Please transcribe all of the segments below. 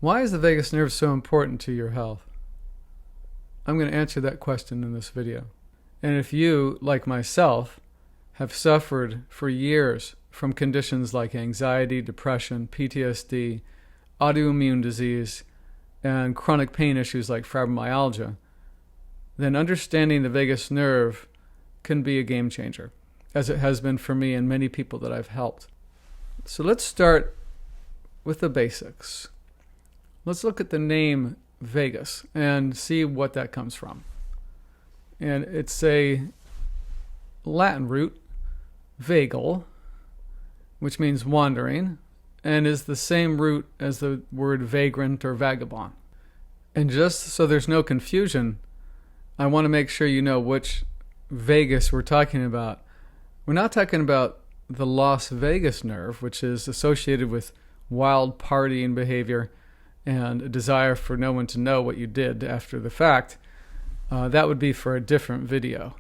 Why is the vagus nerve so important to your health? I'm going to answer that question in this video. And if you, like myself, have suffered for years from conditions like anxiety, depression, PTSD, autoimmune disease, and chronic pain issues like fibromyalgia, then understanding the vagus nerve can be a game changer, as it has been for me and many people that I've helped. So let's start with the basics. Let's look at the name vagus and see what that comes from. And it's a Latin root, vagal, which means wandering, and is the same root as the word vagrant or vagabond. And just so there's no confusion, I want to make sure you know which vagus we're talking about. We're not talking about the Las Vegas nerve, which is associated with wild partying behavior and a desire for no one to know what you did after the fact. That would be for a different video.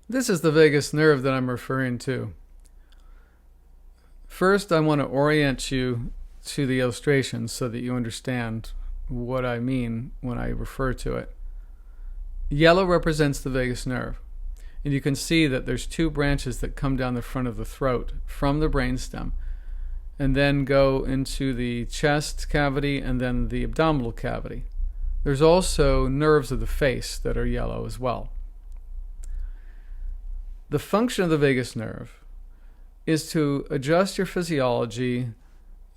This is the vagus nerve that I'm referring to. First, I want to orient you to the illustration so that you understand what I mean when I refer to it. Yellow represents the vagus nerve. And you can see that there's two branches that come down the front of the throat from the brainstem and then go into the chest cavity and then the abdominal cavity. There's also nerves of the face that are yellow as well. The function of the vagus nerve is to adjust your physiology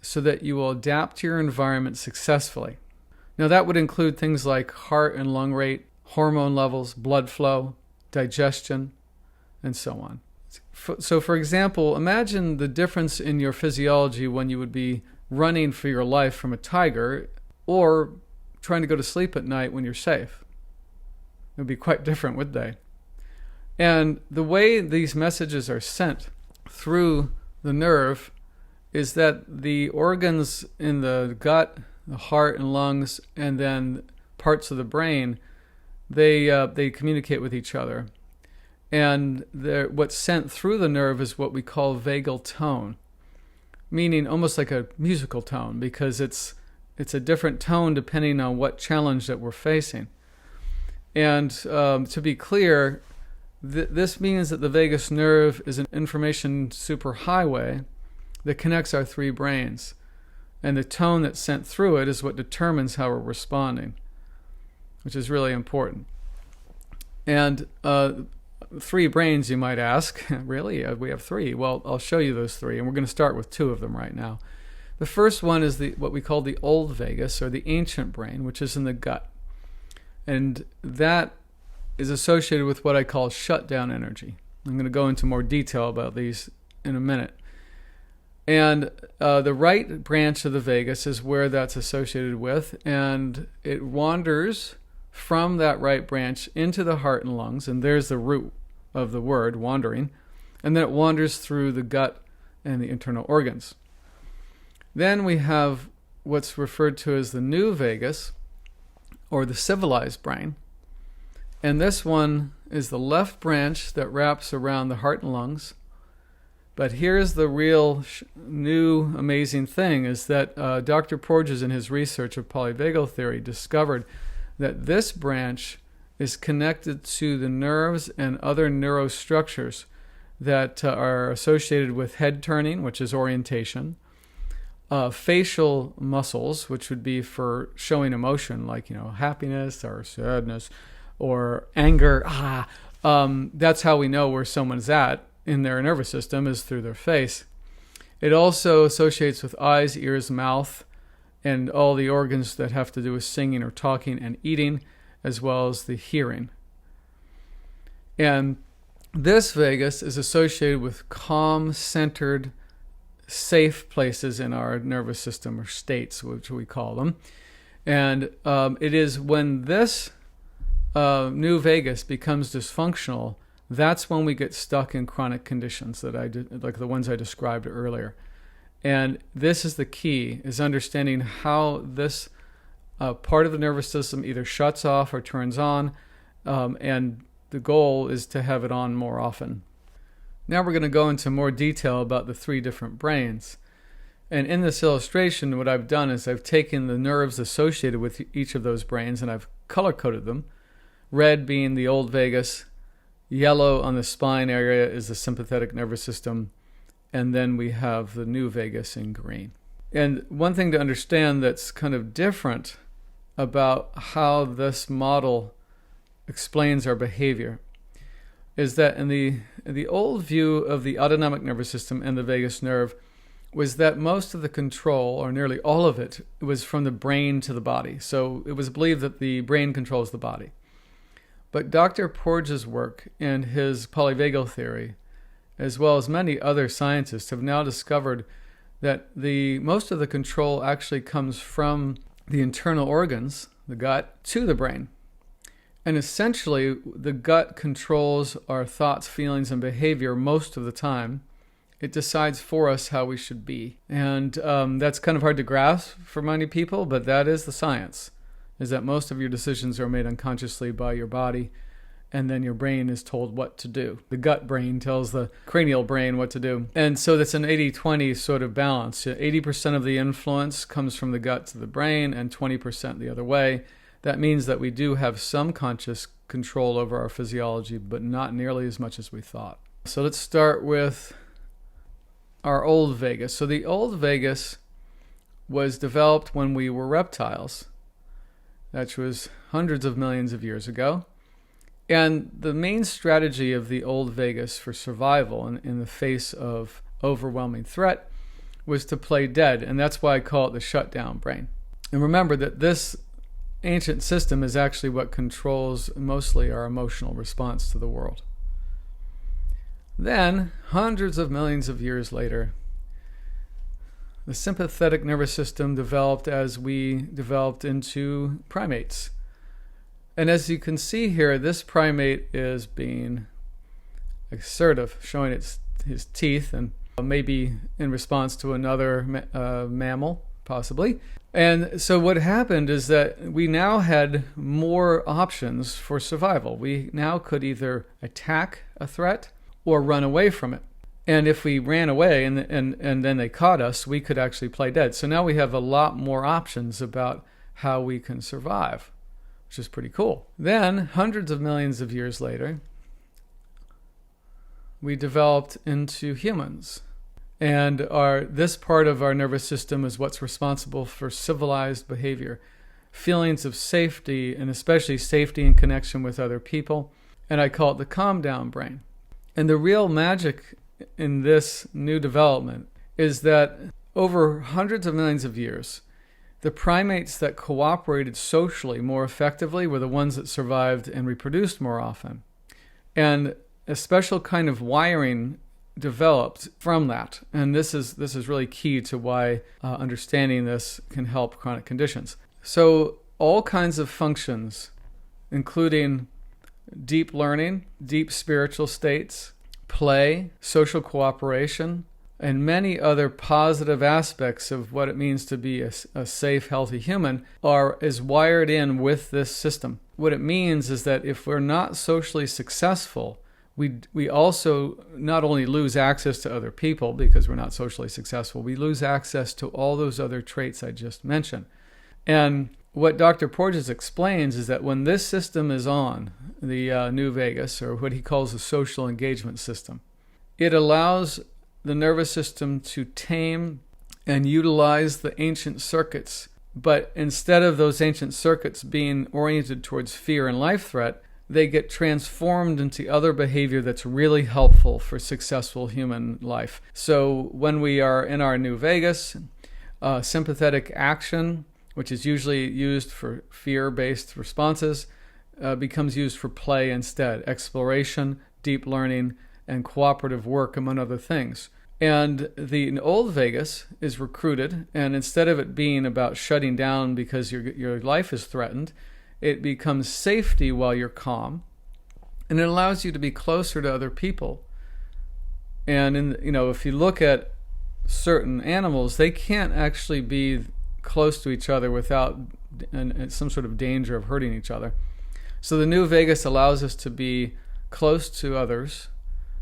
so that you will adapt to your environment successfully. Now that would include things like heart and lung rate, hormone levels, blood flow, digestion, and so on. So for example, imagine the difference in your physiology when you would be running for your life from a tiger or trying to go to sleep at night when you're safe. It would be quite different, would they? And the way these messages are sent through the nerve is that the organs in the gut, the heart and lungs, and then parts of the brain, they communicate with each other. And what's sent through the nerve is what we call vagal tone, meaning almost like a musical tone, because it's a different tone depending on what challenge that we're facing. And to be clear, this means that the vagus nerve is an information superhighway that connects our three brains. And the tone that's sent through it is what determines how we're responding, which is really important. And three brains, you might ask. Really? We have three. Well, I'll show you those three, and we're going to start with two of them right now. The first one is what we call the old vagus, or the ancient brain, which is in the gut. And that is associated with what I call shutdown energy. I'm going to go into more detail about these in a minute. And the right branch of the vagus is where that's associated with, and it wanders from that right branch into the heart and lungs, and there's the root of the word, wandering, and then it wanders through the gut and the internal organs. Then we have what's referred to as the new vagus, or the civilized brain, and this one is the left branch that wraps around the heart and lungs. But here's the real new amazing thing, is that Dr. Porges in his research of polyvagal theory discovered that this branch is connected to the nerves and other neurostructures that are associated with head turning, which is orientation, facial muscles, which would be for showing emotion, like happiness or sadness or anger. That's how we know where someone's at in their nervous system, is through their face. It also associates with eyes, ears, mouth, and all the organs that have to do with singing or talking and eating, as well as the hearing. And this vagus is associated with calm, centered, safe places in our nervous system, or states, which we call them. And it is when this new vagus becomes dysfunctional, that's when we get stuck in chronic conditions like the ones I described earlier. And this is the key, is understanding how this part of the nervous system either shuts off or turns on, and the goal is to have it on more often. Now we're going to go into more detail about the three different brains. And in this illustration, what I've done is I've taken the nerves associated with each of those brains and I've color-coded them. Red being the old vagus, yellow on the spine area is the sympathetic nervous system, and then we have the new vagus in green. And one thing to understand that's kind of different about how this model explains our behavior is that in the old view of the autonomic nervous system and the vagus nerve was that most of the control, or nearly all of it, was from the brain to the body. So it was believed that the brain controls the body. But Dr. Porges' work and his polyvagal theory, as well as many other scientists, have now discovered that most of the control actually comes from the internal organs, the gut, to the brain. And essentially, the gut controls our thoughts, feelings, and behavior most of the time. It decides for us how we should be. And that's kind of hard to grasp for many people, but that is the science, is that most of your decisions are made unconsciously by your body, and then your brain is told what to do. The gut brain tells the cranial brain what to do. And so that's an 80-20 sort of balance. 80% of the influence comes from the gut to the brain and 20% the other way. That means that we do have some conscious control over our physiology, but not nearly as much as we thought. So let's start with our old vagus. So the old vagus was developed when we were reptiles, which was hundreds of millions of years ago. And the main strategy of the old vagus for survival in the face of overwhelming threat was to play dead. And that's why I call it the shutdown brain. And remember that this ancient system is actually what controls mostly our emotional response to the world. Then, hundreds of millions of years later, the sympathetic nervous system developed as we developed into primates. And as you can see here, this primate is being assertive, showing his teeth, and maybe in response to another mammal, possibly. And so what happened is that we now had more options for survival. We now could either attack a threat or run away from it. And if we ran away and then they caught us, we could actually play dead. So now we have a lot more options about how we can survive, which is pretty cool. Then, hundreds of millions of years later, we developed into humans. And this part of our nervous system is what's responsible for civilized behavior, feelings of safety, and especially safety in connection with other people. And I call it the calm down brain. And the real magic in this new development is that over hundreds of millions of years, the primates that cooperated socially more effectively were the ones that survived and reproduced more often. And a special kind of wiring developed from that. And this is really key to why understanding this can help chronic conditions. So all kinds of functions, including deep learning, deep spiritual states, play, social cooperation, and many other positive aspects of what it means to be a safe, healthy human is wired in with this system. What it means is that if we're not socially successful, we also not only lose access to other people because we're not socially successful, we lose access to all those other traits I just mentioned. And what Dr. Porges explains is that when this system is on, the new vagus, or what he calls the social engagement system, it allows the nervous system to tame and utilize the ancient circuits. But instead of those ancient circuits being oriented towards fear and life threat, they get transformed into other behavior that's really helpful for successful human life. So when we are in our new vagus, sympathetic action, which is usually used for fear-based responses, becomes used for play instead. Exploration, deep learning, and cooperative work, among other things. And the old vagus is recruited, and instead of it being about shutting down because your life is threatened, it becomes safety while you're calm, and it allows you to be closer to other people. And if you look at certain animals, they can't actually be close to each other without some sort of danger of hurting each other. So the new vagus allows us to be close to others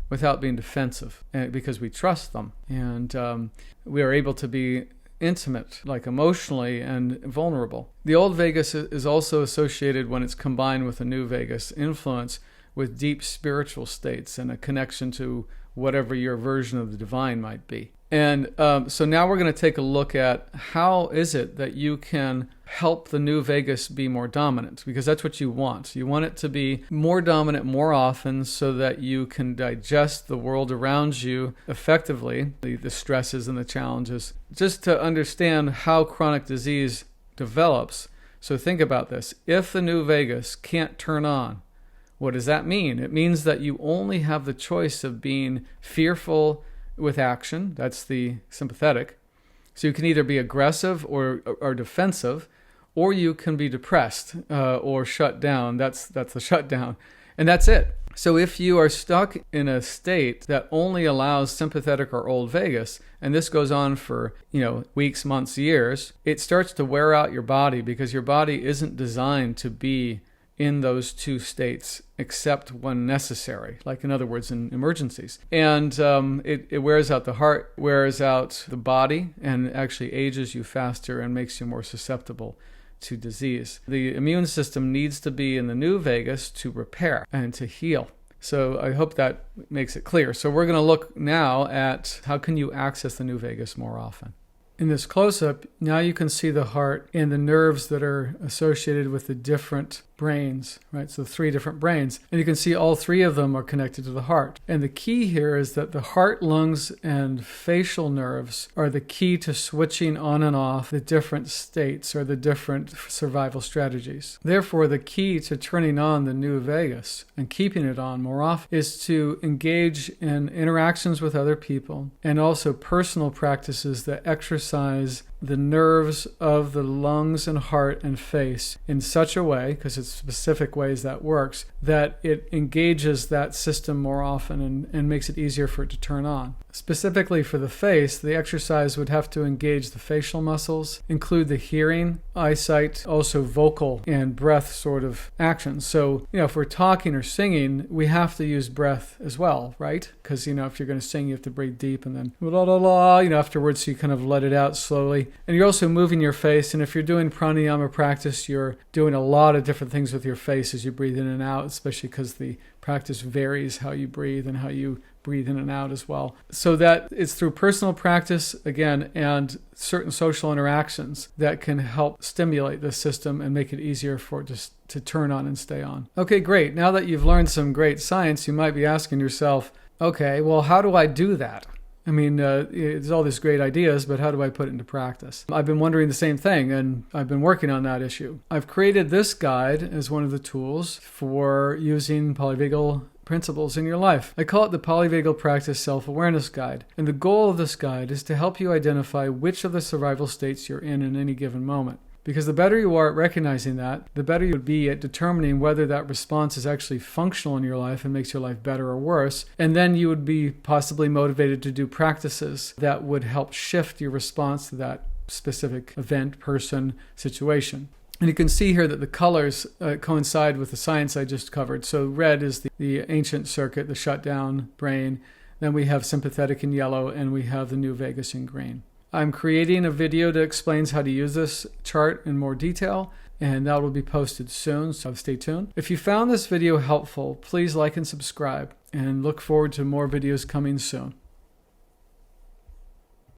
without being defensive, because we trust them, and we are able to be intimate, like emotionally and vulnerable. The old vagus is also associated, when it's combined with the new vagus influence, with deep spiritual states and a connection to whatever your version of the divine might be. And so now we're going to take a look at how is it that you can help the new vagus be more dominant, because that's what you want. You want it to be more dominant more often so that you can digest the world around you effectively, the stresses and the challenges, just to understand how chronic disease develops. So think about this. If the new vagus can't turn on, what does that mean? It means that you only have the choice of being fearful with action. That's the sympathetic. So you can either be aggressive or defensive, or you can be depressed or shut down. That's the shutdown. And that's it. So if you are stuck in a state that only allows sympathetic or old vagus, and this goes on for, weeks, months, years, it starts to wear out your body, because your body isn't designed to be in those two states except when necessary, like in other words, in emergencies. And it wears out the heart, wears out the body, and actually ages you faster and makes you more susceptible to disease. The immune system needs to be in the new vagus to repair and to heal. So I hope that makes it clear. So we're going to look now at how can you access the new vagus more often. In this close-up, now you can see the heart and the nerves that are associated with the different brains, right? So 3 different brains. And you can see all 3 of them are connected to the heart. And the key here is that the heart, lungs, and facial nerves are the key to switching on and off the different states or the different survival strategies. Therefore, the key to turning on the new vagus and keeping it on more often is to engage in interactions with other people and also personal practices that exercise the nerves of the lungs and heart and face in such a way, because it's specific ways that works, that it engages that system more often and makes it easier for it to turn on. Specifically for the face, the exercise would have to engage the facial muscles, include the hearing, eyesight, also vocal and breath sort of actions. So, if we're talking or singing, we have to use breath as well, right? Because, if you're going to sing, you have to breathe deep and then la la la, afterwards you kind of let it out slowly. And you're also moving your face. And if you're doing pranayama practice, you're doing a lot of different things with your face as you breathe in and out, especially because the practice varies how you breathe and how you breathe in and out as well. So that it's through personal practice, again, and certain social interactions that can help stimulate the system and make it easier for it to turn on and stay on. Okay, great. Now that you've learned some great science, you might be asking yourself, okay, well, how do I do that? I mean, there's all these great ideas, but how do I put it into practice? I've been wondering the same thing, and I've been working on that issue. I've created this guide as one of the tools for using polyvagal principles in your life. I call it the Polyvagal Practice Self-Awareness Guide. And the goal of this guide is to help you identify which of the survival states you're in any given moment. Because the better you are at recognizing that, the better you would be at determining whether that response is actually functional in your life and makes your life better or worse. And then you would be possibly motivated to do practices that would help shift your response to that specific event, person, situation. And you can see here that the colors coincide with the science I just covered. So red is the ancient circuit, the shutdown brain. Then we have sympathetic in yellow, and we have the new vagus in green. I'm creating a video that explains how to use this chart in more detail, and that will be posted soon, so stay tuned. If you found this video helpful, please like and subscribe, and look forward to more videos coming soon.